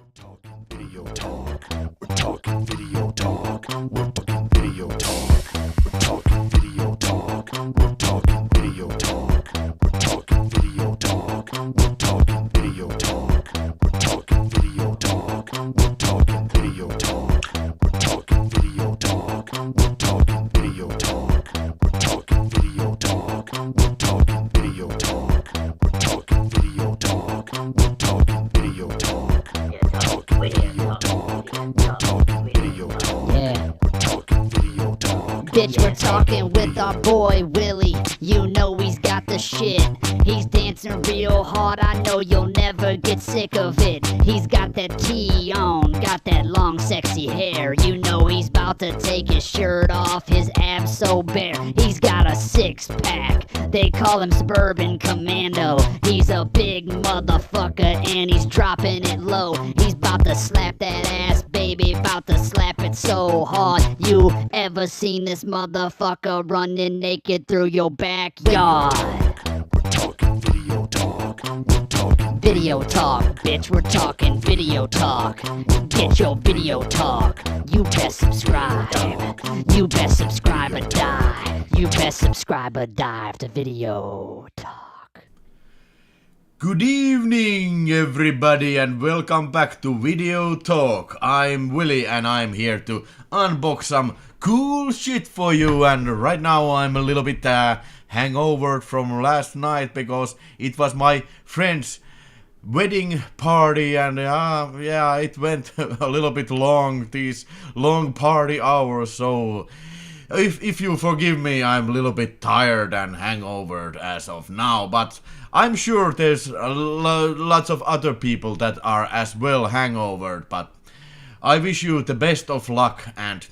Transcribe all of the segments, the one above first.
Talking video talk. We're talking video talk. We're talking video talk. We're talking video talk. We're talking video talk. We're talking video talk. We're talking video talk. We're talking video talk. We're talking video talk. We're talking video talk. We're talking video talk. We're talking video talk. We're talking video talk. We're talking video talk. We're talking video talk. Bitch, we're talking with our boy Willie. You know he's got the shit. He's dancing real hard, I know you'll never get sick of it. He's got that tee on, got that long sexy hair. You know he's about to take his shirt off, his abs so bare. He's got a six-pack, they call him Suburban Commando. He's a big motherfucker and he's dropping it low. He's about to slap that ass, baby, about to slap it so hard. You ever seen this motherfucker running naked through your backyard? We're talking video talk. We're talking Video talk, bitch, we're talking video talk. Get your video talk. You best subscribe. You best subscribe or die. You best subscribe or dive to video talk. Good evening everybody and welcome back to Video Talk. I'm Willie and I'm here to unbox some cool shit for you, and right now I'm a little bit hangover from last night because it was my friend's wedding party, and yeah, it went a little bit long, these long party hours, so if you forgive me, I'm a little bit tired and hangover as of now, but I'm sure there's lots of other people that are as well hangover, but I wish you the best of luck and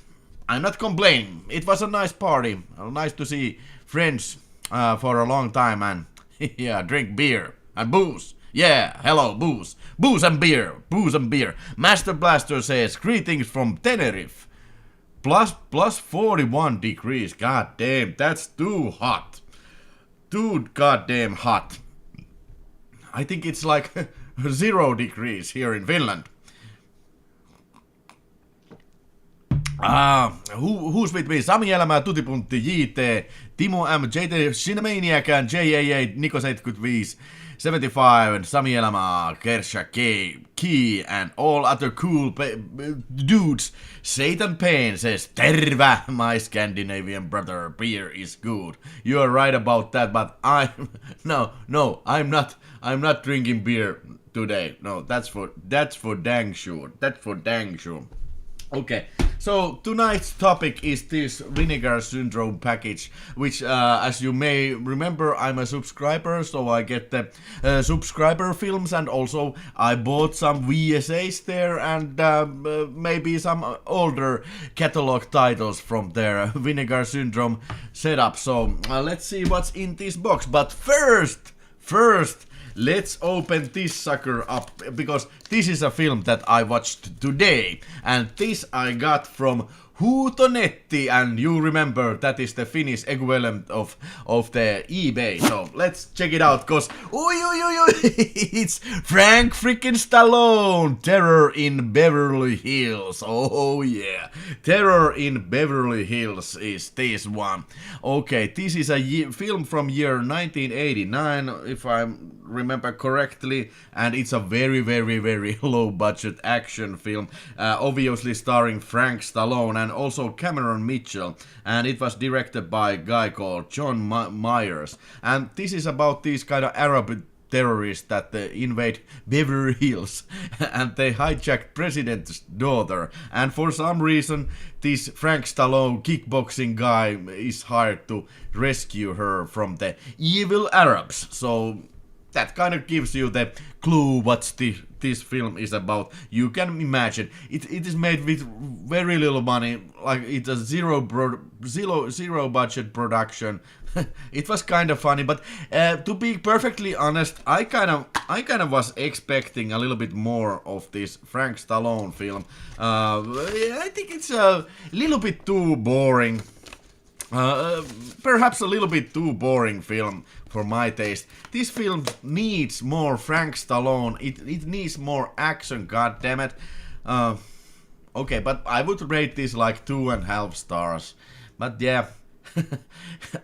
I'm not complaining. It was a nice party, nice to see friends for a long time and yeah, drink beer and booze. Yeah, hello, booze. Booze and beer. Booze and beer. Master Blaster says, greetings from Tenerife. Plus 41 degrees. God damn, that's too hot. Too goddamn hot. I think it's like 0 degrees here in Finland. Who's with me? Sami Elämää, Tutipuntti, JT, Timo M, JT, Cinemaniac, JAA, Niko 75, 75, and Sami Elämää, Kersha K, Key, and all other cool dudes. Satan Payne says, Terve, my Scandinavian brother, beer is good. You are right about that, but no, I'm not drinking beer today. No, that's for dang sure. That's for dang sure. Okay, so tonight's topic is this Vinegar Syndrome package, which as you may remember, I'm a subscriber, so I get the subscriber films, and also I bought some VSAs there and maybe some older catalog titles from their Vinegar Syndrome setup. So let's see what's in this box, but first let's open this sucker up, because this is a film that I watched today, and this I got from Huutonetti, and you remember that is the Finnish equivalent of the eBay. So let's check it out, cause it's Frank freaking Stallone, Terror in Beverly Hills. Oh yeah, Terror in Beverly Hills is this one. Okay, this is a film from year 1989, if I remember correctly, and it's a very low budget action film, obviously starring Frank Stallone and also Cameron Mitchell, and it was directed by a guy called John Myers, and this is about these kind of Arab terrorists that invade Beverly Hills and they hijacked president's daughter, and for some reason this Frank Stallone kickboxing guy is hired to rescue her from the evil Arabs. So that kind of gives you the clue what this film is about. You can imagine it is made with very little money, like it's a zero budget production. It was kind of funny, but to be perfectly honest, I kind of was expecting a little bit more of this Frank Stallone film. I think it's a little bit too boring. Perhaps a little bit too boring film for my taste. This film needs more Frank Stallone. It needs more action, goddammit. Okay, but I would rate this like 2.5 stars. But yeah,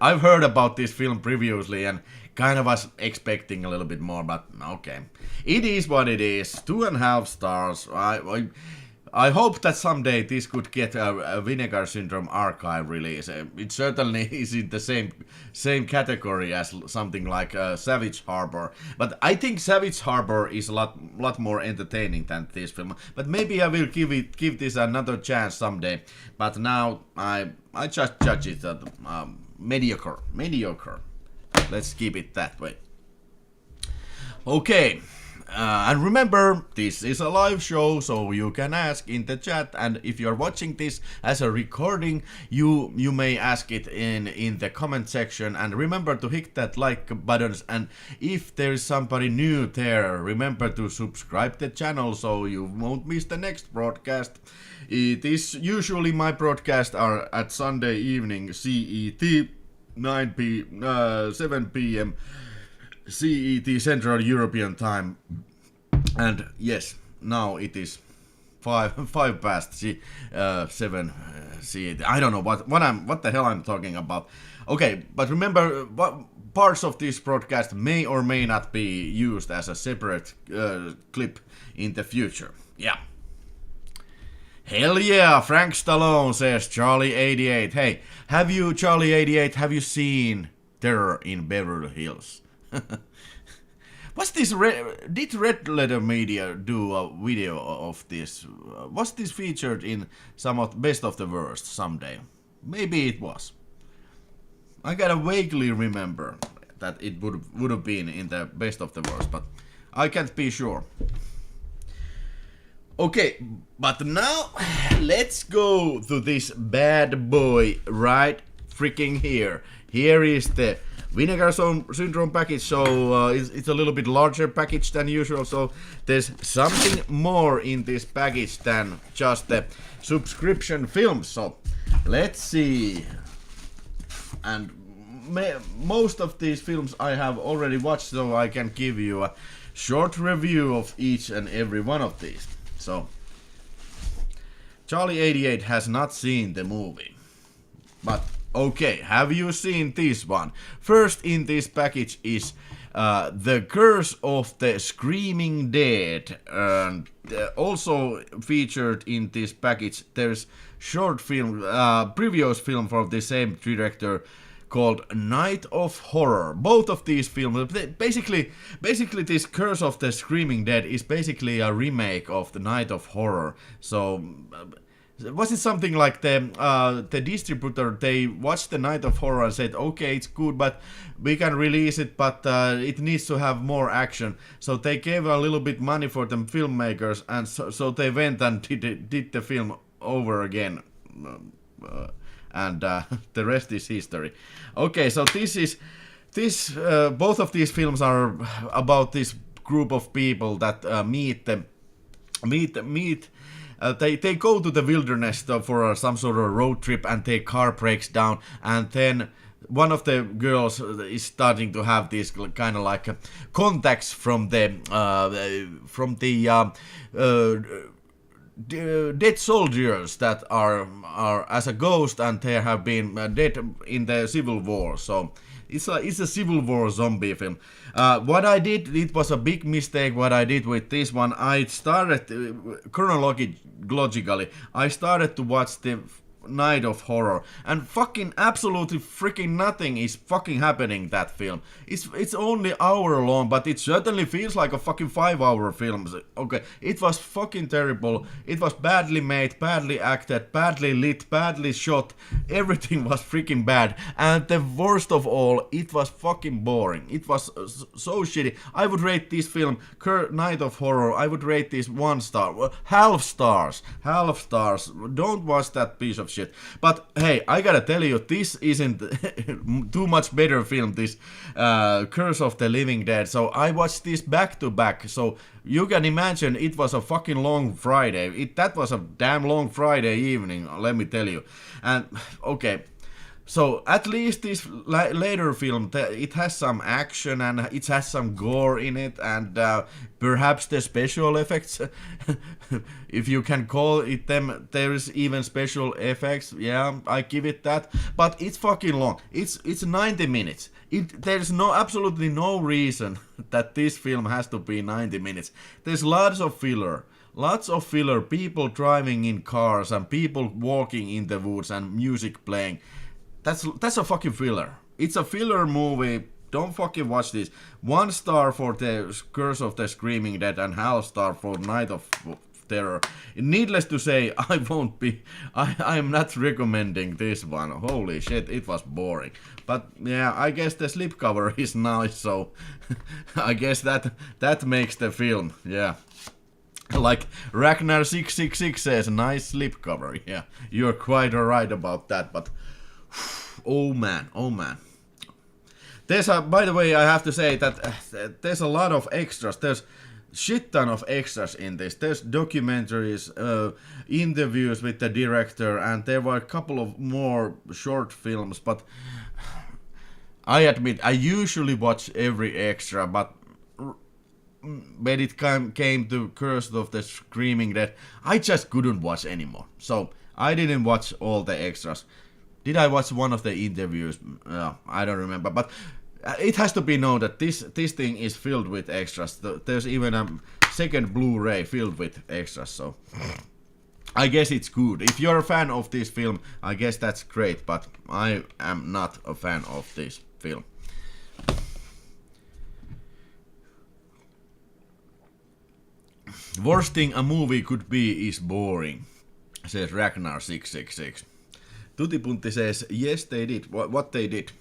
I've heard about this film previously and kind of was expecting a little bit more, but okay. It is what it is. 2.5 stars. I hope that someday this could get a Vinegar Syndrome archive release. It certainly is in the same category as something like Savage Harbor. But I think Savage Harbor is a lot more entertaining than this film. But maybe I will give this another chance someday. But now I just judge it mediocre. Let's keep it that way. Okay. And remember, this is a live show, so you can ask in the chat, and if you're watching this as a recording, you may ask it in the comment section, and remember to hit that like buttons, and if there is somebody new there, remember to subscribe the channel so you won't miss the next broadcast. It is usually my broadcasts are at Sunday evening CET, 7 p.m. CET Central European Time, and yes, now it is 5 past 7 CET. I don't know what the hell I'm talking about. Okay, but remember, what parts of this broadcast may or may not be used as a separate clip in the future. Yeah. Hell yeah, Frank Stallone, says Charlie88. Hey, Charlie88, have you seen Terror in Beverly Hills? What's this? Did Red Letter Media do a video of this? Was this featured in some of Best of the Worst someday? Maybe it was. I gotta vaguely remember that it would have been in the Best of the Worst, but I can't be sure. Okay, but now let's go to this bad boy right freaking here. Here is the Vinegar Syndrome package, so it's a little bit larger package than usual, so there's something more in this package than just the subscription films, so let's see. And most of these films I have already watched, so I can give you a short review of each and every one of these. So Charlie88 has not seen the movie, but okay, have you seen this one? First in this package is The Curse of the Screaming Dead, and also featured in this package there's short film, previous film from the same director called Night of Horror. Both of these films, basically this Curse of the Screaming Dead is basically a remake of the Night of Horror. So was it something like the distributor, they watched the Night of Horror and said, okay, it's good, but we can release it, but it needs to have more action. So they gave a little bit money for them filmmakers, and so they went and did the film over again. And the rest is history. Okay, so both of these films are about this group of people that they go to the wilderness for some sort of road trip, and their car breaks down, and then one of the girls is starting to have these kind of like contacts from the dead soldiers that are as a ghost, and they have been dead in the Civil War. So it's a Civil War zombie film. What I did, it was a big mistake what I did with this one. I started chronologically. I started to watch the Night of Horror, and fucking absolutely freaking nothing is fucking happening that film. It's only hour long, but it certainly feels like a fucking 5-hour film. Okay, it was fucking terrible. It was badly made, badly acted, badly lit, badly shot. Everything was freaking bad, and the worst of all, it was fucking boring. It was so shitty. I would rate this film, Night of Horror, I would rate this 1 star. Half stars. Don't watch that piece of shit. But hey, I gotta tell you, this isn't too much better film, this Curse of the Living Dead. So I watched this back to back, so you can imagine it was a fucking long Friday. That was a damn long Friday evening, let me tell you. And okay, So at least this later film, it has some action and it has some gore in it, and perhaps the special effects, if you can call it them, there is even special effects. Yeah, I give it that. But it's fucking long. It's 90 minutes. There's absolutely no reason that this film has to be 90 minutes. There's lots of filler. Lots of filler. People driving in cars and people walking in the woods and music playing. That's a fucking filler. It's a filler movie. Don't fucking watch this. 1 star for the Curse of the Screaming Dead and half star for Night of Terror. Needless to say, I won't be. I'm not recommending this one. Holy shit, it was boring. But yeah, I guess the slipcover is nice, so I guess that makes the film. Yeah. Like Ragnar 666 says, nice slipcover. Yeah, you're quite right about that, but oh man. There's by the way, I have to say that there's a lot of extras. There's shit ton of extras in this. There's documentaries, interviews with the director, and there were a couple of more short films, but I admit, I usually watch every extra, but when it came to Curse of the Screaming Dead, I just couldn't watch anymore. So I didn't watch all the extras. Did I watch one of the interviews? I don't remember. But it has to be known that this thing is filled with extras. There's even a second Blu-ray filled with extras. So I guess it's good. If you're a fan of this film, I guess that's great. But I am not a fan of this film. Worst thing a movie could be is boring, says Ragnar 666. Tutipunti says, yes they did. What they did?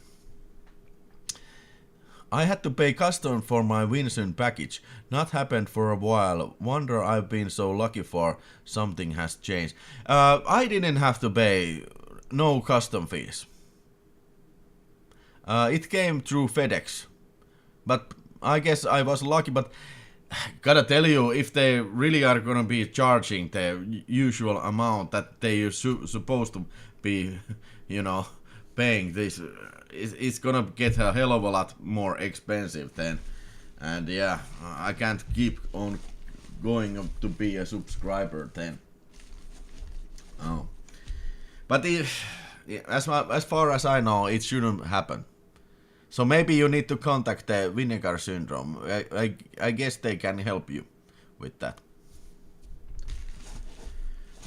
I had to pay custom for my Vincent package. Not happened for a while. Wonder I've been so lucky for. Something has changed. I didn't have to pay no custom fees. It came through FedEx. But I guess I was lucky, but gotta tell you, if they really are gonna be charging the usual amount that they are supposed to be, paying this, it's gonna get a hell of a lot more expensive then. And yeah, I can't keep on going to be a subscriber then. Oh, but as far as I know, it shouldn't happen. So maybe you need to contact the Vinegar Syndrome. I guess they can help you with that.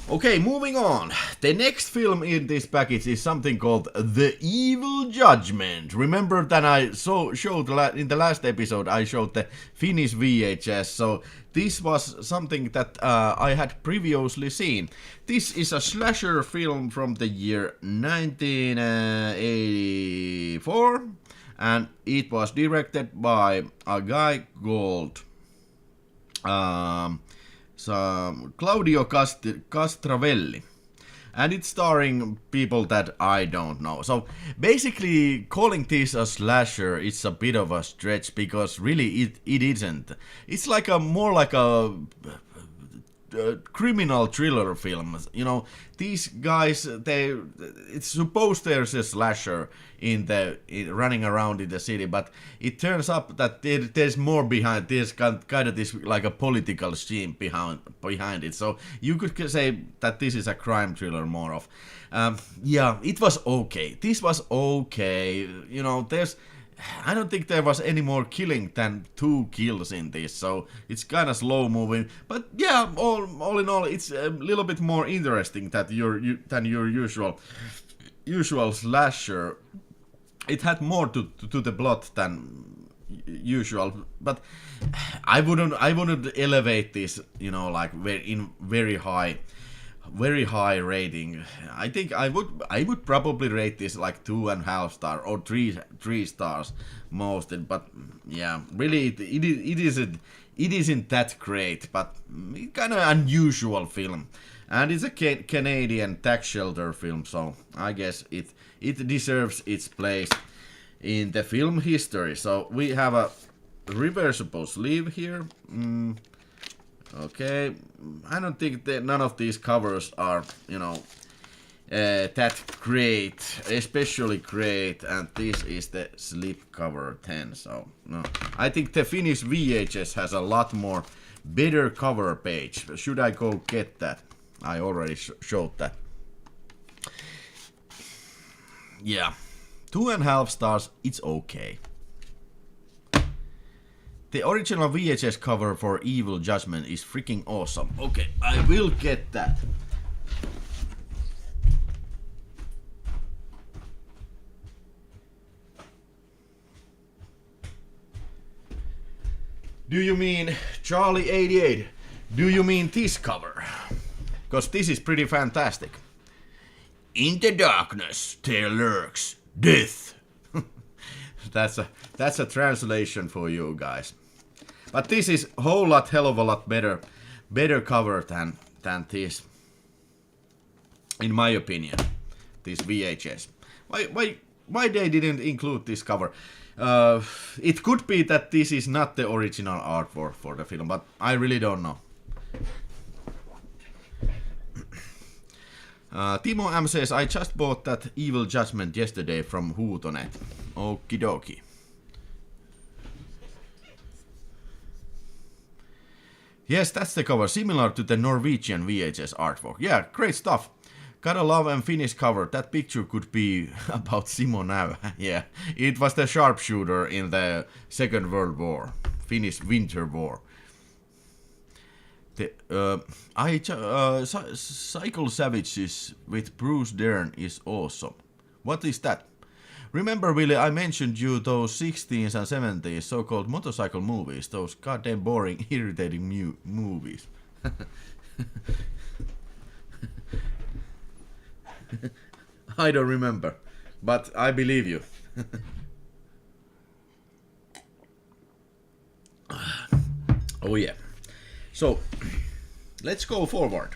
Okay, moving on. The next film in this package is something called The Evil Judgment. Remember that I showed in the last episode, I showed the Finnish VHS. So this was something that I had previously seen. This is a slasher film from the year 1984. And it was directed by a guy called Claudio Castravelli. And it's starring people that I don't know. So basically, calling this a slasher is a bit of a stretch, because really it isn't. It's like more like a criminal thriller film. These guys, it's supposed there's a slasher running around in the city, but it turns up that there's more behind. There's kind of this like a political scheme behind it. So you could say that this is a crime thriller more of. Yeah, it was okay. This was okay. I don't think there was any more killing than 2 kills in this, so it's kind of slow moving. But yeah, all in all, it's a little bit more interesting than your usual slasher. It had more to the plot than usual, but I wouldn't elevate this, like very high rating. I think I would probably rate this like 2.5 star or 3 stars most. But yeah, really it isn't that great, but kind of unusual film. And it's a Canadian tax shelter film, so I guess it deserves its place in the film history. So we have a reversible sleeve here. Okay, I don't think that none of these covers are, that great, especially great, and this is the slipcover 10. So no, I think the Finnish VHS has a lot more better cover page. Should I go get that? I already showed that. Yeah, 2.5 stars. It's okay. The original VHS cover for Evil Judgment is freaking awesome. Okay, I will get that. Do you mean Charlie 88? Do you mean this cover? Because this is pretty fantastic. In the darkness there lurks death. That's a translation for you guys. But this is a hell of a lot better cover than this, in my opinion. This VHS. Why they didn't include this cover? It could be that this is not the original artwork for the film, but I really don't know. Timo M says, I just bought that Evil Judgment yesterday from Huutonet. Okie dokie. Yes, that's the cover, similar to the Norwegian VHS artwork. Yeah, great stuff. Gotta love and Finnish cover. That picture could be about Simo now. Yeah, it was the sharpshooter in the Second World War, Finnish Winter War. The Cycle Savages with Bruce Dern is awesome. What is that? Remember, Wille, I mentioned you those 60s and 70s so-called motorcycle movies, those goddamn boring, irritating movies. I don't remember, but I believe you. Oh yeah. So, let's go forward.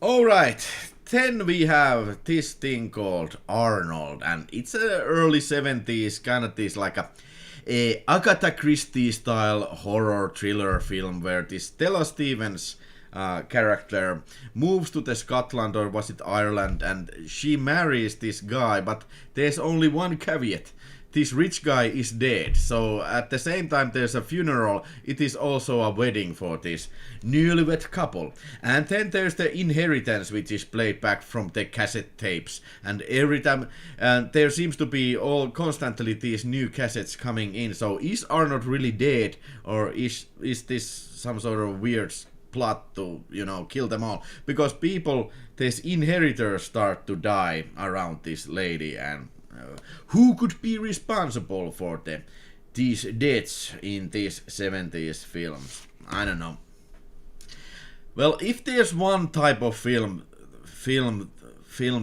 Alright, then we have this thing called Arnold, and it's a early 70s, kind of this like a Agatha Christie style horror thriller film where this Stella Stevens character moves to the Scotland, or was it Ireland, and she marries this guy, but there's only one caveat. This rich guy is dead, so at the same time there's a funeral, it is also a wedding for this newlywed couple. And then there's the inheritance, which is played back from the cassette tapes, and every time there seems to be constantly these new cassettes coming in. So is Arnold really dead, or is this some sort of weird plot to, you know, kill them all? Because these inheritors start to die around this lady, and who could be responsible for these deaths in these 70s films? I don't know. Well, if there's one type of film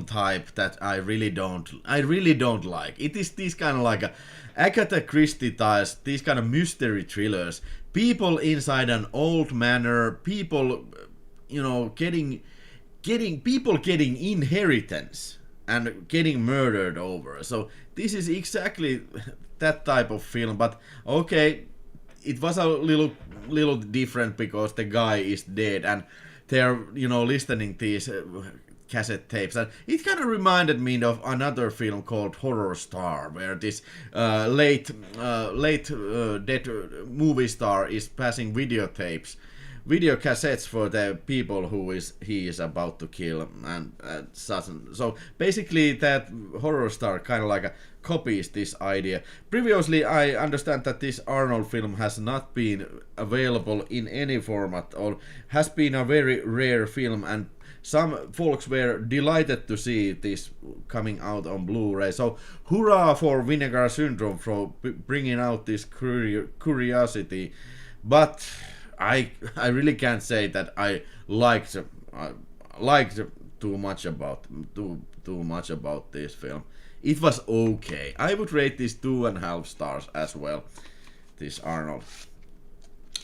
type that I really don't like, it is this kind of like a Agatha Christie ties, these kind of mystery thrillers. People inside an old manor, people, you know, getting inheritance and getting murdered over. So this is exactly that type of film, but okay, it was a little different because the guy is dead and they're, you know, listening these cassette tapes, and it kind of reminded me of another film called Horror Star, where this late dead movie star is passing video cassettes for the people he is about to kill, and such. So basically that Horror Star kind of like copies this idea. Previously, I understand that this Arnold film has not been available in any format, or has been a very rare film, and some folks were delighted to see this coming out on Blu-ray. So hurrah for Vinegar Syndrome for bringing out this curiosity. But I really can't say that I liked too much about this film. It was okay. I would rate this 2.5 stars as well. This Arnold.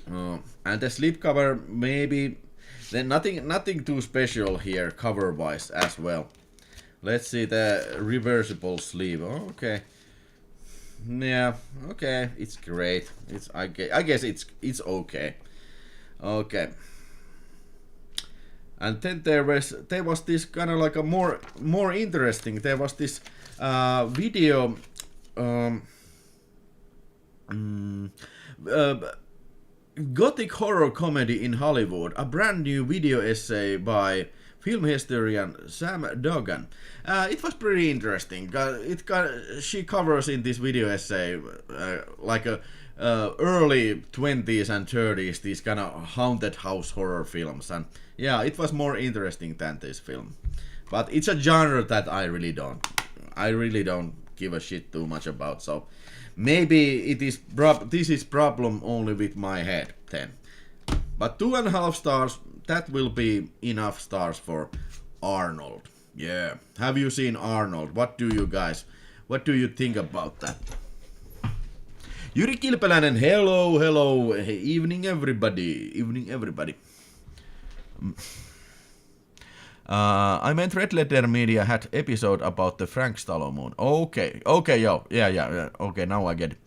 And the slipcover, maybe. Then nothing too special here cover wise as well. Let's see the reversible sleeve. Oh, okay. Yeah, okay. It's great. I guess it's okay. Okay. And then there was this kind of like a more interesting. There was this video. Gothic horror comedy in Hollywood, a brand new video essay by film historian Sam Duggan. It was pretty interesting. She covers in this video essay like a early 20s and 30s these kind of haunted house horror films, and yeah, it was more interesting than this film. But it's a genre that I really don't give a shit too much about. So maybe this is problem only with my head then. But 2.5 stars, that will be enough stars for Arnold. Yeah. Have you seen Arnold? What do you think about that? Jyri Kilpeläinen, hello. Hey, evening everybody. I meant Red Letter Media had episode about the Frank Stallone. Okay, yeah. Okay, now I get it.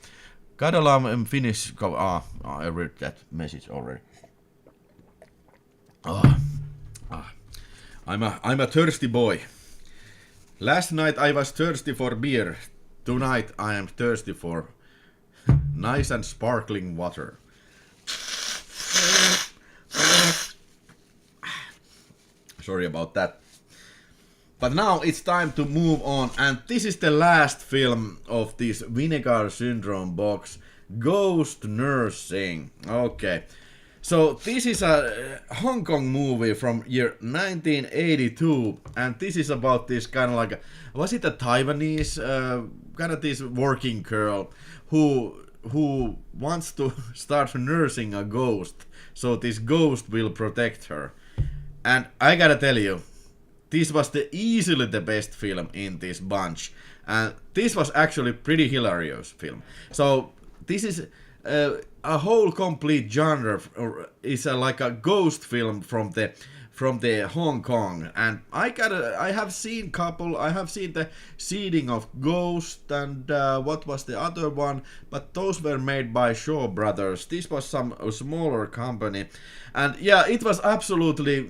Kadalam Finnish. I read that message already. I'm a thirsty boy. Last night I was thirsty for beer. Tonight I am thirsty for nice and sparkling water. Sorry about that. But now it's time to move on, and this is the last film of this Vinegar Syndrome box, Ghost Nursing. Okay, so this is a Hong Kong movie from year 1982, and this is about this kind of like, was it a Taiwanese kind of this working girl who wants to start nursing a ghost, so this ghost will protect her. And I gotta tell you, this was easily the best film in this bunch. And this was actually pretty hilarious film. So this is a whole complete genre. It's like a ghost film from the Hong Kong. And I have seen the Seeding of Ghost and what was the other one, but those were made by Shaw Brothers. This was a smaller company, and yeah, it was absolutely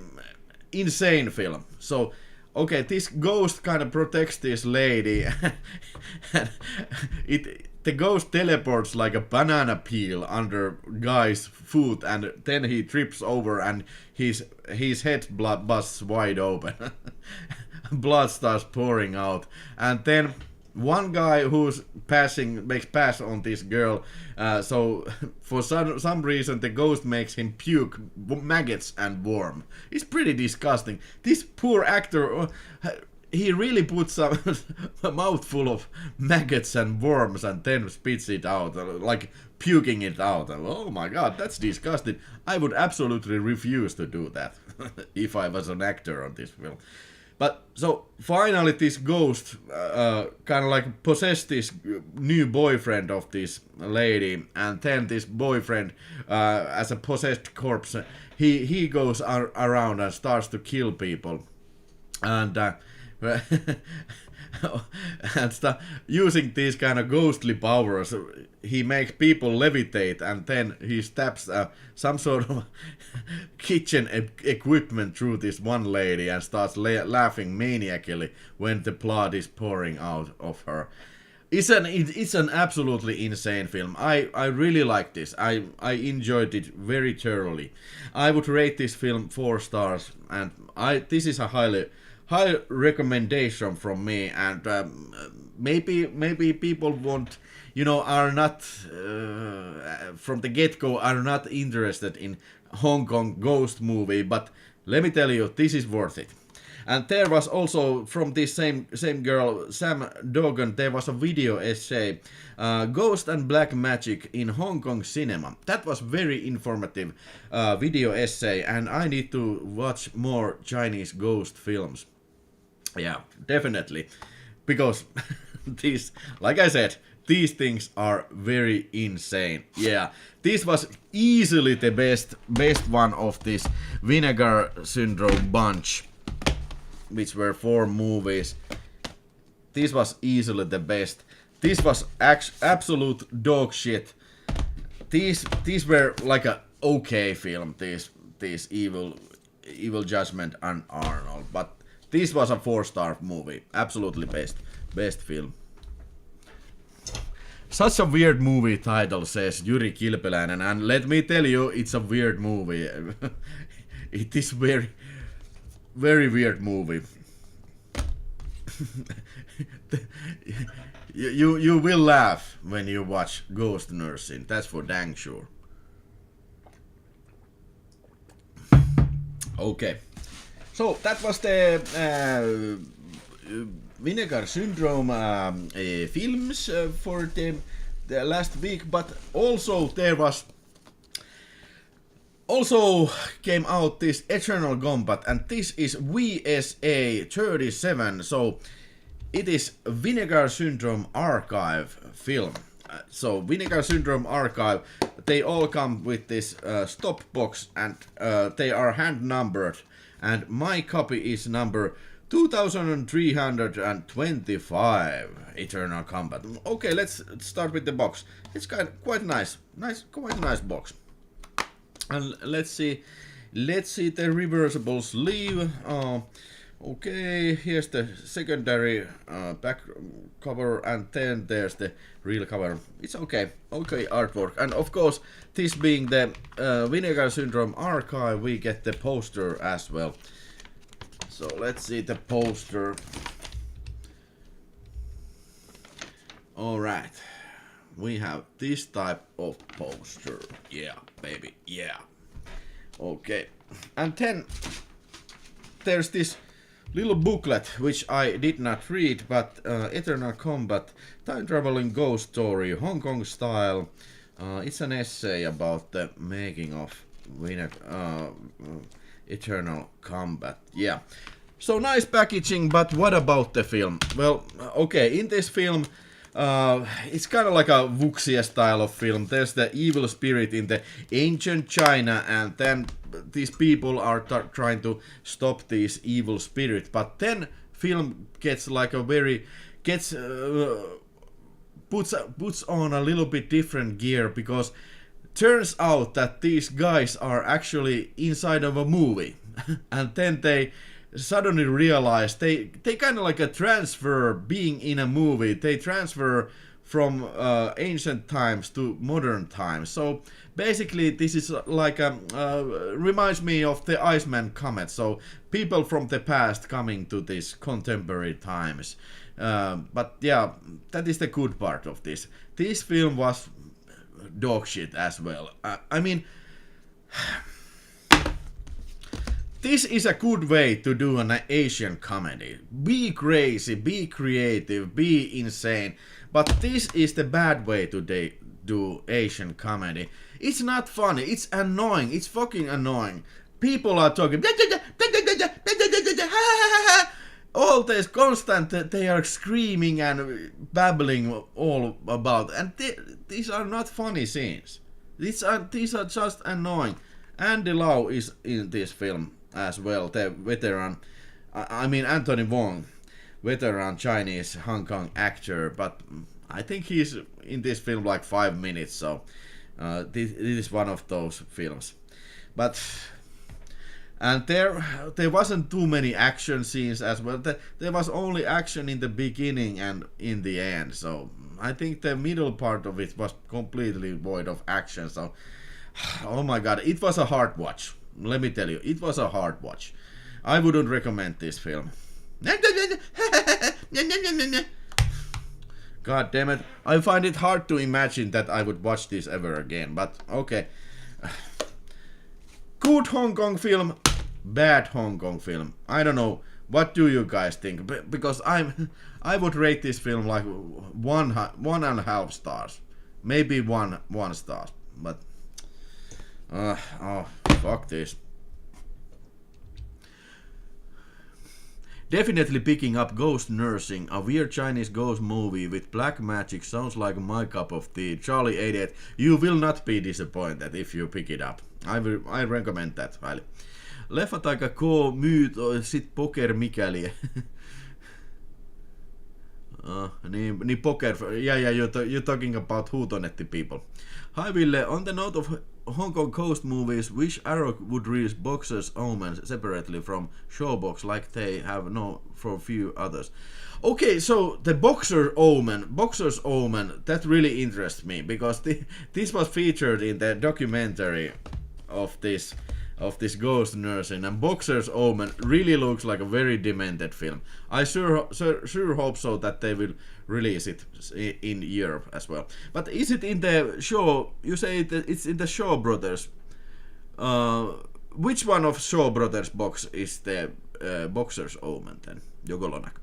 insane film. So okay, this ghost kind of protects this lady. The ghost teleports like a banana peel under guy's foot, and then he trips over and his head busts wide open. Blood starts pouring out, and then one guy who's makes pass on this girl, so for some reason the ghost makes him puke maggots and worm. It's pretty disgusting. This poor actor, he really puts a mouthful of maggots and worms and then spits it out, like puking it out. Oh my god, that's disgusting. I would absolutely refuse to do that if I was an actor on this film. But so finally this ghost kind of like possessed this new boyfriend of this lady, and then this boyfriend as a possessed corpse, he goes around and starts to kill people, and using these kind of ghostly powers, he makes people levitate, and then he stabs some sort of kitchen equipment through this one lady and starts laughing maniacally when the blood is pouring out of her. It's an absolutely insane film. I really like this. I enjoyed it very thoroughly. I would rate this film 4 stars, and this is a high recommendation from me, and maybe people won't, are not from the get-go are not interested in Hong Kong ghost movie, but let me tell you, this is worth it. And there was also from this same girl, Sam Duggan, there was a video essay, Ghost and Black Magic in Hong Kong Cinema. That was very informative video essay, and I need to watch more Chinese ghost films. Yeah, definitely. Because these, like I said, these things are very insane. Yeah, this was easily the best one of this Vinegar Syndrome bunch, which were 4 movies. This was easily the best. This was absolute dog shit. These were like a okay film. These evil Evil Judgment and Arnold. But this was a 4-star movie. Absolutely best film. Such a weird movie title, says Jyri Kilpeläinen, and let me tell you, it's a weird movie. It is very weird movie. you will laugh when you watch Ghost Nursing, that's for dang sure. Okay, so that was the Vinegar Syndrome films for the last week, but also there was came out this Eternal Combat, and this is VSA 37, so it is Vinegar Syndrome archive film. So Vinegar Syndrome archive, they all come with this stop box, and they are hand numbered, and my copy is number 2325, Eternal Combat. Okay, let's start with the box. It's quite nice, quite nice box. And let's see the reversible sleeve. Okay, here's the secondary back cover, and then there's the real cover. It's okay artwork. And of course, this being the Vinegar Syndrome archive, we get the poster as well. So let's see the poster. Alright, we have this type of poster. Yeah, baby, yeah. Okay, and then there's this little booklet which I did not read, but Eternal Combat, time traveling ghost story, Hong Kong style. It's an essay about the making of Eternal Combat. Yeah, so nice packaging, but what about the film? Well, okay, in this film, it's kind of like a wuxia style of film. There's the evil spirit in the ancient China, and then these people are trying to stop this evil spirit. But then film gets like a puts on a little bit different gear, because turns out that these guys are actually inside of a movie, and then they suddenly realize they kind of like a transfer being in a movie. They transfer from ancient times to modern times. So basically this is like reminds me of the Iceman comet. So people from the past coming to this contemporary times. But yeah, that is the good part of this. This film was dog shit as well. I mean, this is a good way to do an Asian comedy. Be crazy, be creative, be insane. But this is the bad way to do Asian comedy. It's not funny, it's annoying, it's fucking annoying. People are talking, all this constant, they are screaming and babbling all about. And these are not funny scenes. These are just annoying. Andy Lau is in this film as well, the veteran, I mean Anthony Wong, veteran Chinese Hong Kong actor, but I think he's in this film like 5 minutes, so this is one of those films. But and there wasn't too many action scenes as well. There was only action in the beginning and in the end, so I think the middle part of it was completely void of action. So oh my god, it was a hard watch. Let me tell you, it was a hard watch. I wouldn't recommend this film. God damn it. I find it hard to imagine that I would watch this ever again, but okay. Good Hong Kong film, bad Hong Kong film. I don't know. What do you guys think? Because I would rate this film like 1.5 stars. Maybe one star. But oh, fuck this. Definitely picking up Ghost Nursing, a weird Chinese ghost movie with black magic. Sounds like my cup of tea. Charlie 88. You will not be disappointed if you pick it up. I recommend that highly. Leffat aika myyt, sit poker mikäli. niin poker. Yeah, you're talking about Huutonetti people. Hi Ville, on the note of Hong Kong Coast movies wish Arrow would release Boxer's Omen separately from Showbox like they have no for few others. Okay, so the Boxer's Omen, that really interests me because this was featured in the documentary of this ghost nursing, and Boxer's Omen really looks like a very demented film. I sure hope so that they will release it in Europe as well. But is it in the Shaw? You say that it's in the Shaw Brothers. Which one of Shaw Brothers box is the Boxer's Omen then? Jogolonak.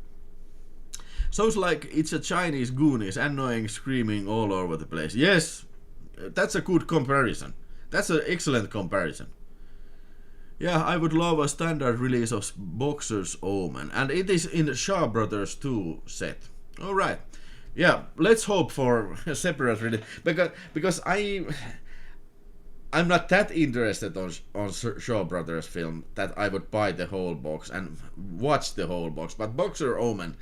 Sounds like it's a Chinese Goonies, annoying, screaming all over the place. Yes, that's a good comparison. That's an excellent comparison. Yeah, I would love a standard release of Boxer's Omen, and it is in the Shaw Brothers 2 set. Alright. Yeah, let's hope for a separate release, because I'm not that interested on Shaw Brothers film that I would buy the whole box and watch the whole box, but Boxer's Omen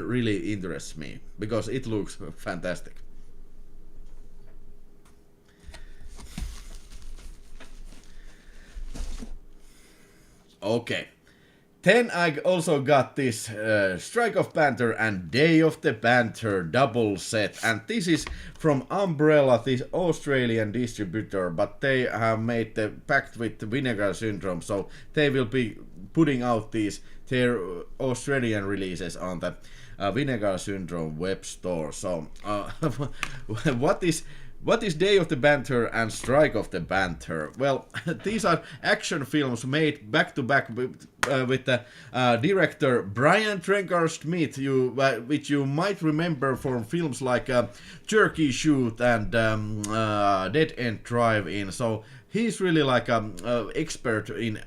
really interests me, because it looks fantastic. Okay. Then I also got this Strike of Panther and Day of the Panther double set, and this is from Umbrella, this Australian distributor, but they have made the pact with Vinegar Syndrome, so they will be putting out their Australian releases on the Vinegar Syndrome web store. So what is Day of the Panther and Strike of the Panther? Well, these are action films made back to back with the director Brian Trenchard Smith, which you might remember from films like Turkey Shoot and Dead End Drive-In. So he's really like an expert in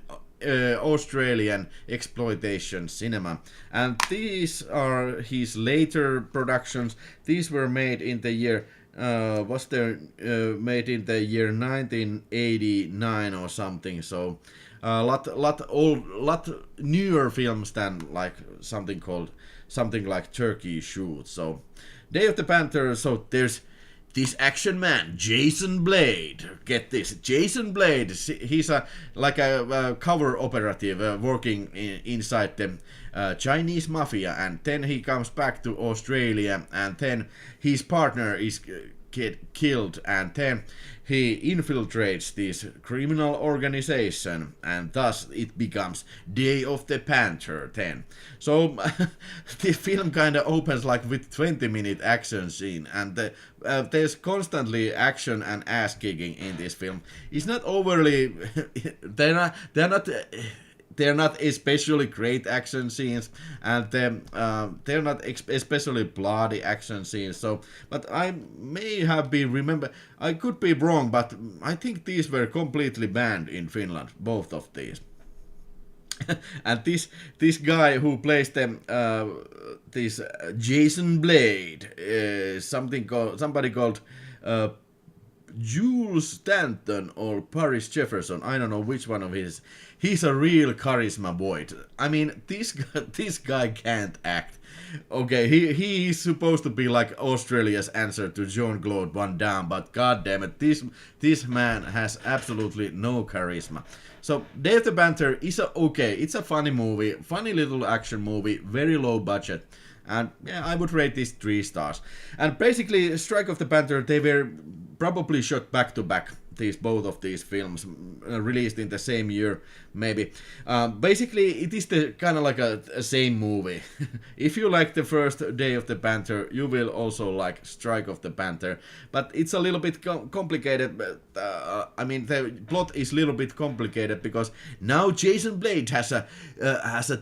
Australian exploitation cinema, and these are his later productions. These were made in the year made in the year 1989 or something, so a lot newer films than like something like Turkey Shoot. So Day of the Panther, so there's this action man, Jason Blade. Get this, Jason Blade. He's a cover operative working inside the Chinese mafia, and then he comes back to Australia, and then his partner is killed, and then he infiltrates this criminal organization, and thus it becomes Day of the Panther then. So the film kind of opens like with 20-minute action scene, and there's constantly action and ass kicking in this film. It's not overly they're not especially great action scenes, and they're not especially bloody action scenes. So, but I may have been I could be wrong, but I think these were completely banned in Finland, both of these. And this guy who plays them, this Jason Blade, somebody called Jules Stanton or Paris Jefferson, I don't know which one of his. He's a real charisma boy. I mean, this guy can't act. Okay, he is supposed to be like Australia's answer to Jean-Claude Van Damme, but god damn it, this man has absolutely no charisma. So Day of the Panther is it's a funny movie, funny little action movie, very low budget. And yeah, I would rate this 3 stars. And basically, Strike of the Panther, they were probably shot back to back. Both of these films released in the same year, maybe. Basically, it is the kind of like a same movie. If you like the first Day of the Panther, you will also like Strike of the Panther. But it's a little bit complicated. I mean, the plot is a little bit complicated because now Jason Blade has a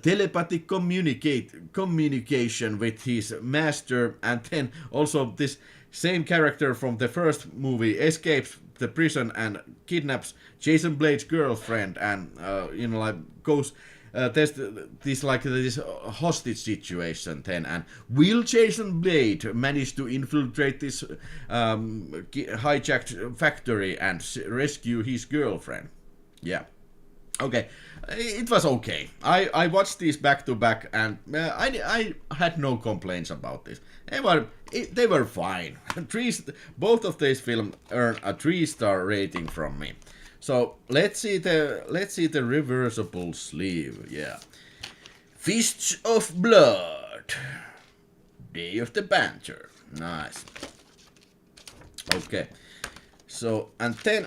telepathic communication with his master, and then also this same character from the first movie escapes the prison and kidnaps Jason Blade's girlfriend, and goes there's this hostage situation then, and will Jason Blade manage to infiltrate this hijacked factory and rescue his girlfriend? Yeah. Okay, it was okay. I watched these back to back, and I had no complaints about this. They were fine. Both of these films earned a 3-star rating from me. So let's see the reversible sleeve. Yeah, Fists of Blood, Day of the Panther. Nice. Okay, so and then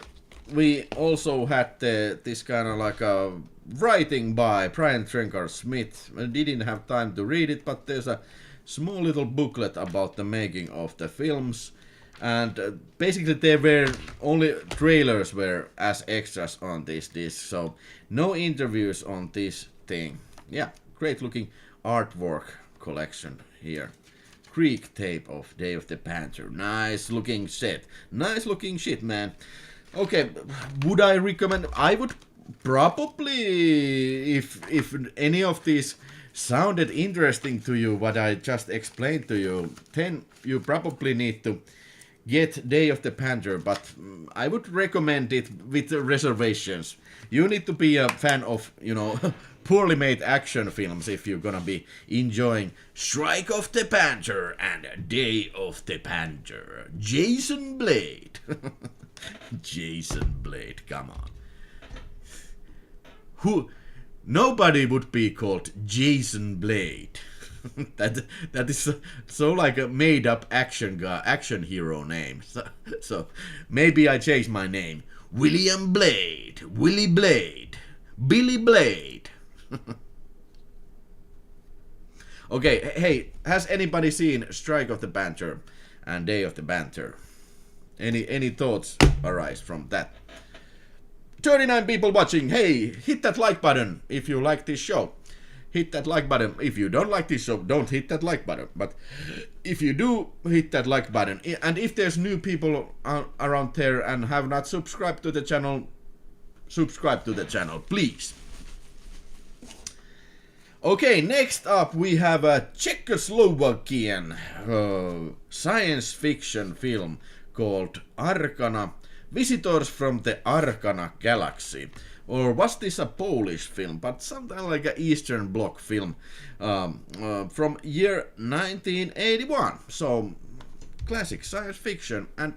we also had this kind of like a writing by Brian Trenkar Smith. I didn't have time to read it, but there's a small little booklet about the making of the films, and basically there were only trailers were as extras on this disc, so no interviews on this thing. Yeah, great looking artwork collection here. Greek tape of Day of the Panther. Nice looking set. Nice looking shit, man. Okay, would I recommend? I would probably, if any of these sounded interesting to you, what I just explained to you, then you probably need to get Day of the Panther, but I would recommend it with reservations. You need to be a fan of, you know, poorly made action films if you're gonna be enjoying Strike of the Panther and Day of the Panther. Jason Blade. Jason Blade, come on. Nobody would be called Jason Blade. that is so like a made up action hero name. So maybe I change my name. William Blade, Willie Blade, Billy Blade. Okay, hey, has anybody seen Strike of the Panther and Day of the Panther? Any thoughts arise from that? 39 people watching. Hey, hit that like button if you like this show. Hit that like button. If you don't like this show, don't hit that like button. But if you do, hit that like button. And if there's new people around there and have not subscribed to the channel, subscribe to the channel, please. Okay, next up we have a Czechoslovakian science fiction film called Arcana, Visitors from the Arcana Galaxy. Or was this a Polish film, but something like an Eastern Bloc film from year 1981. So, classic science fiction. And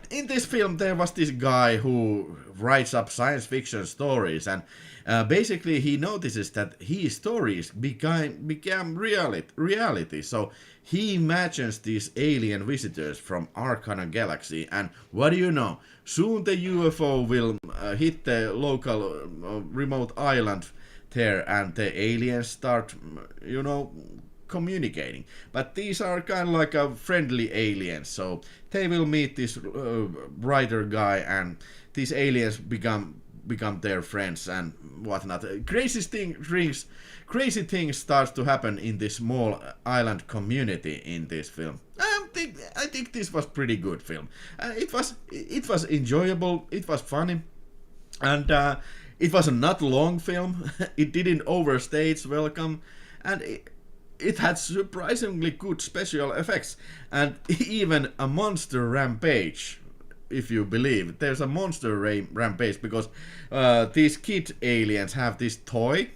in this film there was this guy who writes up science fiction stories, and basically he notices that his stories became reality. So he imagines these alien visitors from Arcana Galaxy, and what do you know? Soon the UFO will hit the local remote island there, and the aliens start, you know, communicating. But these are kind of like a friendly aliens, so they will meet this writer guy, and these aliens become their friends and whatnot. Crazy things starts to happen in this small island community in this film. I think this was pretty good film. It was enjoyable. It was funny, and it was a not long film. It didn't overstay its welcome, and it had surprisingly good special effects, and even a monster rampage. If you believe there's a monster rampage, because these kid aliens have this toy,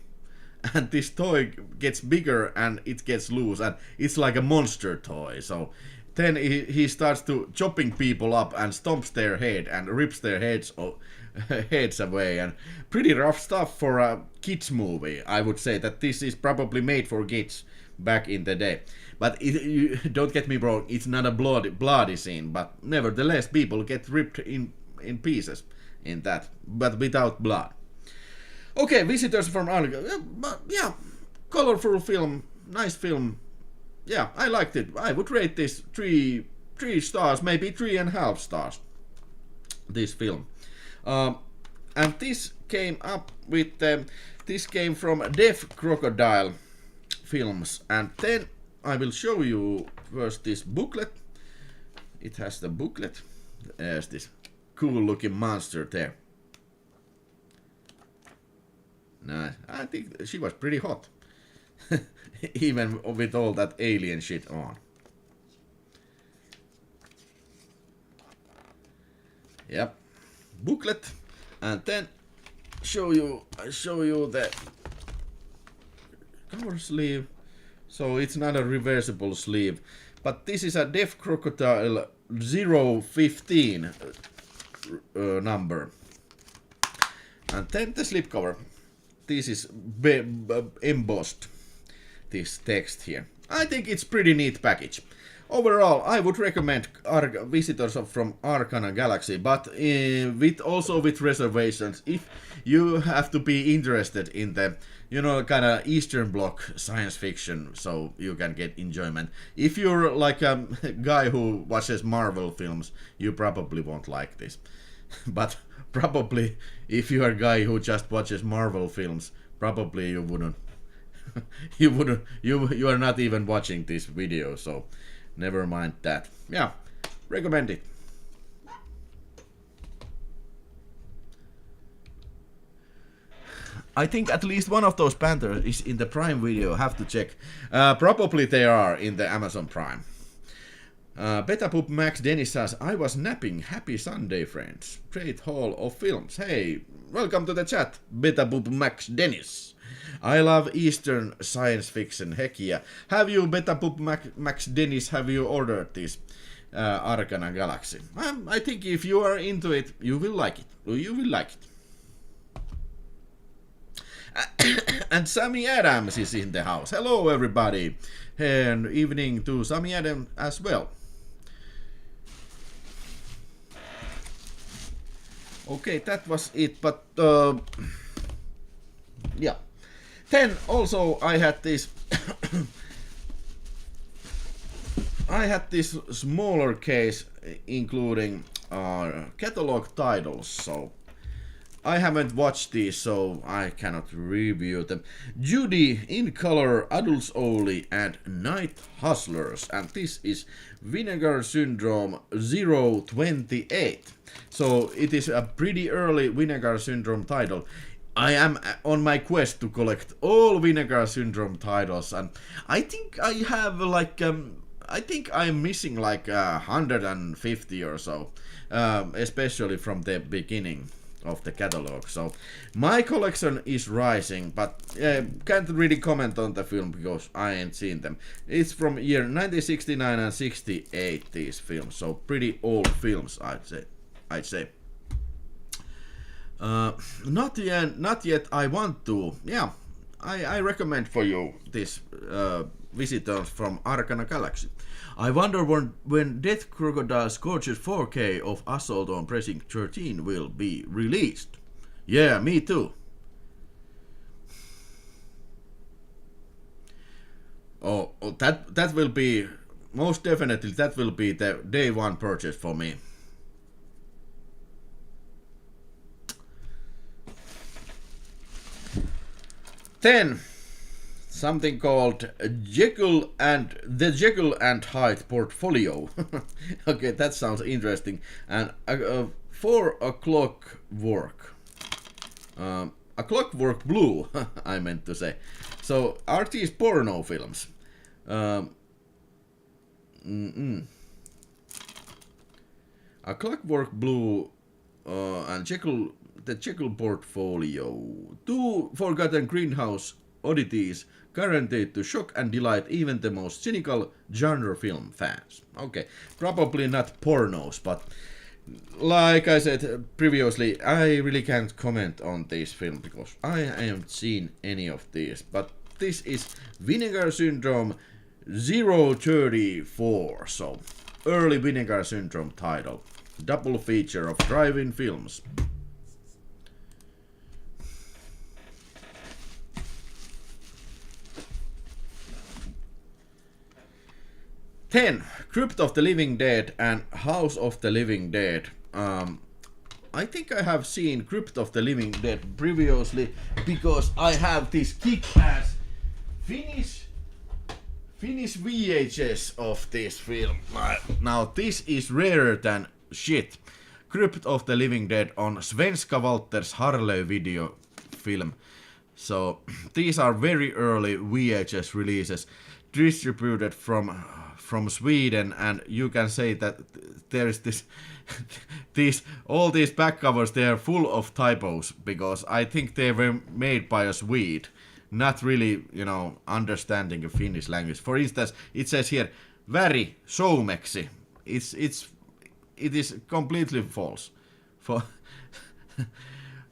and this toy gets bigger and it gets loose, and it's like a monster toy. So then he starts to chopping people up and stomps their head and rips their heads away, and pretty rough stuff for a kids movie. I would say that this is probably made for kids back in the day. But don't get me wrong, it's not a bloody scene, but nevertheless people get ripped in pieces in that, but without blood. Okay, Visitors from Arcana. Yeah, colorful film, nice film. Yeah, I liked it. I would rate this 3 stars, maybe 3.5 stars. This film. And this came up with this came from Deaf Crocodile Films, and then I will show you first this booklet. It has the booklet. There's this cool looking monster there. Nice. I think she was pretty hot. Even with all that alien shit on. Yep. Booklet. And then show you the cover sleeve. So it's not a reversible sleeve, but this is a Deaf Crocodile 015 number. And then the slipcover. This is embossed, this text here. I think it's pretty neat package. Overall, I would recommend visitors from Arcana Galaxy, but also with reservations. If you have to be interested in the, you know, kind of Eastern Bloc science fiction, so you can get enjoyment. If you're like a guy who watches Marvel films, you probably won't like this. But probably if you're a guy who just watches Marvel films, probably you wouldn't. You are not even watching this video, so never mind that. Yeah, recommend it. I think at least one of those Panthers is in the Prime Video. Have to check. Probably they are in the Amazon Prime. Betapoop Max Dennis says, I was napping. Happy Sunday, friends. Great haul of films. Hey, welcome to the chat, Betapoop Max Dennis. I love Eastern science fiction. Heck yeah. Have you, Betapoop Max Dennis, have you ordered this Arcana Galaxy? I think if you are into it, you will like it. You will like it. And Sammy Adams is in the house. Hello, everybody. And evening to Sammy Adams as well. Okay, that was it, but yeah. Then also I had this smaller case including catalog titles, so I haven't watched these, so I cannot review them. Judy, In Color, Adults Only, and Night Hustlers, and this is Vinegar Syndrome 028. So it is a pretty early Vinegar Syndrome title. I am on my quest to collect all Vinegar Syndrome titles, and I think I have like I think I'm missing like 150 or so, especially from the beginning of the catalog. So my collection is rising, but can't really comment on the film because I ain't seen them. It's from year 1969 and 68, these films, so pretty old films, I'd say. Not yet. I want to. Yeah, I recommend for you this visitors from Arcana Galaxy. I wonder when Death Crocodile Scorches 4K of Assault on Precinct 13 will be released. Yeah, me too. Oh, that will be most definitely, that will be the day one purchase for me. Then something called Jekyll and Hyde portfolio. Okay, that sounds interesting. And 4 o'clock work. A Clockwork Blue, I meant to say. So are these porno films? A Clockwork Blue and the Jekyll portfolio. 2 forgotten greenhouse oddities guaranteed to shock and delight even the most cynical genre film fans. Okay, probably not pornos, but like I said previously, I really can't comment on this film because I haven't seen any of these. But this is Vinegar Syndrome 034, so early Vinegar Syndrome title. Double feature of drive-in films. Then, Crypt of the Living Dead and House of the Living Dead. I think I have seen Crypt of the Living Dead previously because I have this kick-ass Finnish VHS of this film. Now this is rarer than shit. Crypt of the Living Dead on Svenska Walters Harley video film. So these are very early VHS releases distributed from Sweden, and you can say that there is this all these back covers, they are full of typos because I think they were made by a Swede, not really, understanding the Finnish language. For instance, it says here, "Väri soumeksi." It is completely false.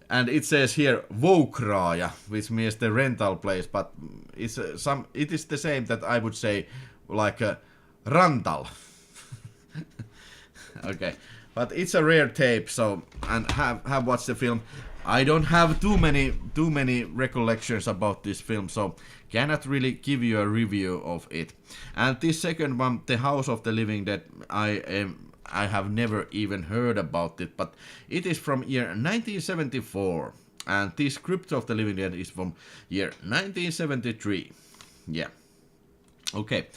And it says here "vuokraaja," which means the rental place, but it is the same that I would say like a rantal. Okay, but it's a rare tape, so and have watched the film. I don't have too many recollections about this film, so cannot really give you a review of it. And this second one, The House of the Living Dead, I have never even heard about it, but it is from year 1974, and this Crypt of the Living Dead is from year 1973. Yeah. Okay.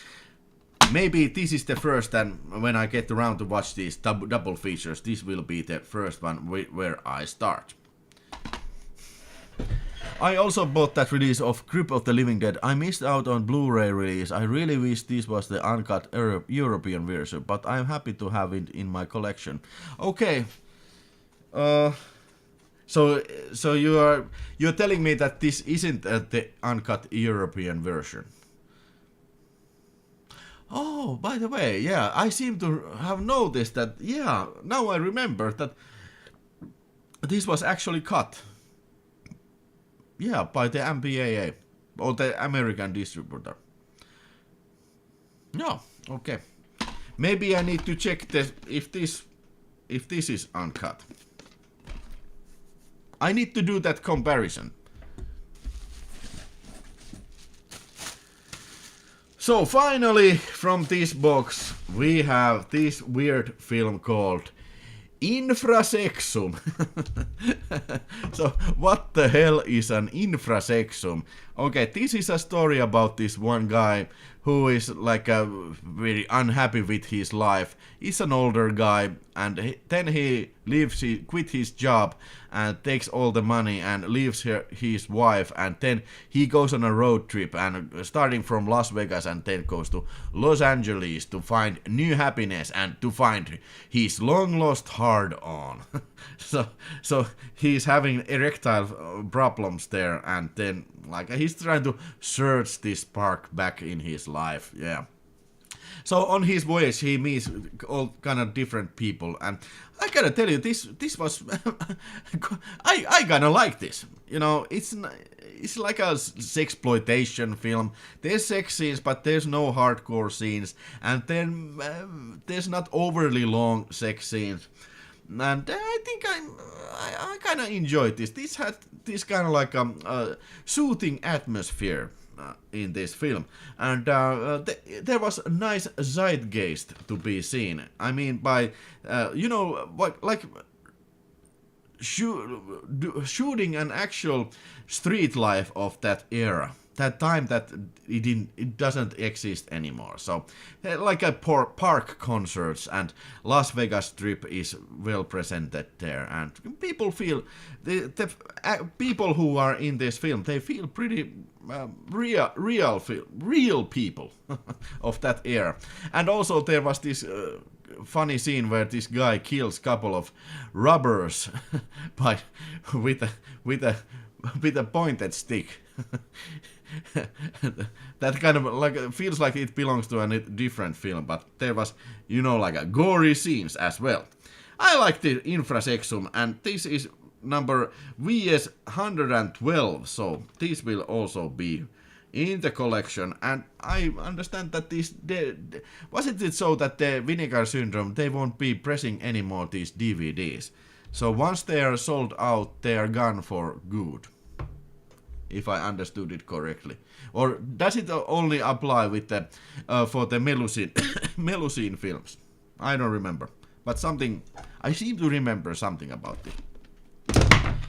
Maybe this is the first, and when I get around to watch these double features, this will be the first one where I start. I also bought that release of Crypt of the Living Dead. I missed out on Blu-ray release. I really wish this was the uncut European version, but I'm happy to have it in my collection. Okay. So you're telling me that this isn't the uncut European version? Oh, by the way, yeah, I seem to have noticed that, yeah, now I remember that this was actually cut. Yeah, by the MPAA, or the American distributor. Yeah, okay. Maybe I need to check if this is uncut. I need to do that comparison. So finally, from this box, we have this weird film called Infra-seum. So what the hell is an infra-seum? Okay, this is a story about this one guy who is like very unhappy with his life. He's an older guy, and then he leaves, he quit his job and takes all the money and leaves his wife, and then he goes on a road trip, and starting from Las Vegas, and then goes to Los Angeles to find new happiness and to find his long lost hard on. so he's having erectile problems there, and then like he's trying to search this spark back in his life. Yeah. So on his voyage, he meets all kind of different people, and I gotta tell you, this was I kinda like this. It's like a sexploitation film. There's sex scenes, but there's no hardcore scenes, and then there's not overly long sex scenes. And I think I kind of enjoyed this. This had this kind of like soothing atmosphere in this film, and there was a nice zeitgeist to be seen. I mean, by like shooting an actual street life of that era, that time that it doesn't exist anymore. So like a park concerts, and Las Vegas Strip is well presented there, and people feel the people who are in this film, they feel pretty real people of that era. And also there was this funny scene where this guy kills a couple of robbers with a pointed stick. That kind of like feels like it belongs to a different film, but there was like a gory scenes as well. I like the Infra-seum, and this is number VS 112, so this will also be in the collection. And I understand that wasn't it so that the Vinegar Syndrome, they won't be pressing anymore these DVDs, so once they are sold out, they are gone for good, if I understood it correctly. Or does it only apply with the for the Melusine films? I don't remember, but I seem to remember something about it.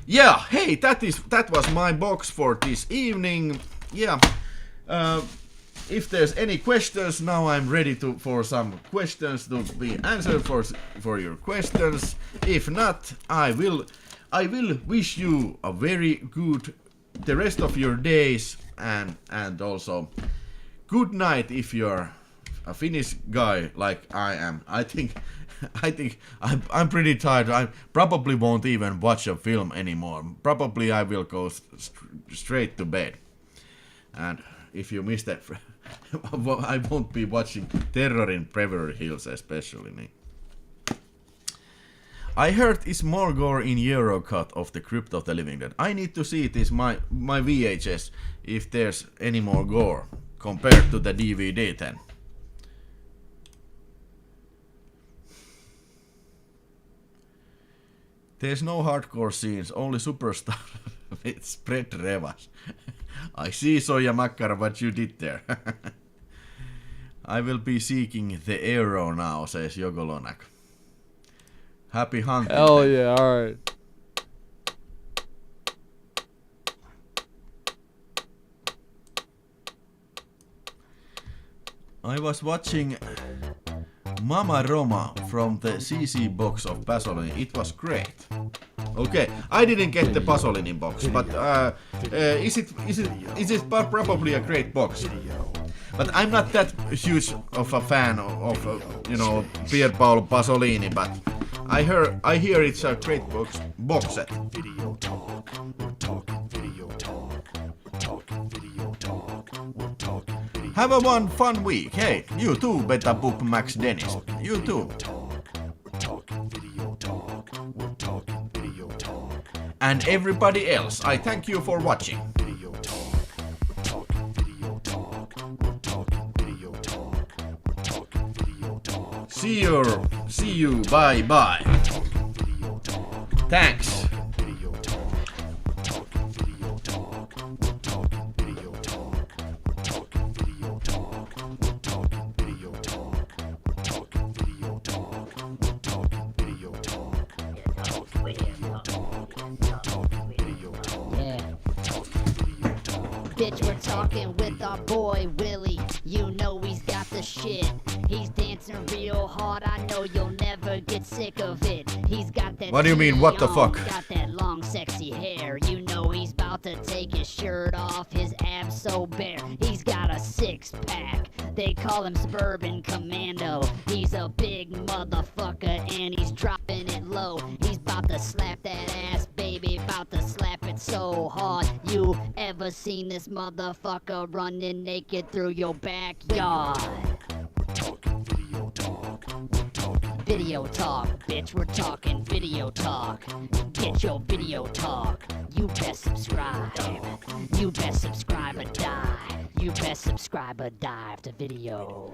Yeah, hey, that was my box for this evening. Yeah, if there's any questions, now I'm ready for some questions to be answered for your questions. If not, I will wish you a very good the rest of your days, and also good night if you're a Finnish guy like I am, I think I'm pretty tired. I probably won't even watch a film anymore. Probably I will go straight to bed. And if you missed that, I won't be watching Terror in Beverly Hills especially. I heard it's more gore in Eurocut of the Crypt of the Living Dead. I need to see this my VHS if there's any more gore compared to the DVD then. There's no hardcore scenes, only superstar with spread revas. I see, Soja Makkara, what you did there. I will be seeking the arrow now, says Jogolonak. Happy hunting. Hell yeah, alright. I was watching Mama Roma from the CC box of Pasolini. It was great. Okay, I didn't get the Pasolini box, but is it probably a great box? But I'm not that huge of a fan of Pier Paolo Pasolini, but I hear it's a great box set. Video talk. We're talking video talk. We're talking video talk. We're talking video. Have a one fun week. Hey, you too, Beta Boop Max Dennis. You too. We're talking video talk. We're talking video talk. And everybody else, I thank you for watching. Video talk. We're talking video talk. We're talking video talk. We're talking video talk. See you, bye. Talking video talk. Thanks. Video talk. We're talking video talk. We're talking video talk. We're talking video talk. We're talking video talk. We're talking video talk. We're talking video talk. Talking video talk. Talking video talk. Yeah. Bitch, we're talking with our boy Willie. You know he's got the shit. He's dancing real hard. I know you'll never get sick of it. He's got that. What do you mean, what the fuck? Got that long, sexy hair. You know he's about to take his shirt off. His abs so bare. He's got a six-pack. They call him Suburban Commando. He's a big motherfucker and he's dropping it low. He's about to slap that ass, baby. About to slap it so hard. You ever seen this motherfucker running naked through your backyard? Talking video talk. We're talking Video talk, bitch, we're talking video talk. Get your video talk. You best subscribe. You best subscribe or die. You best subscribe or dive to video.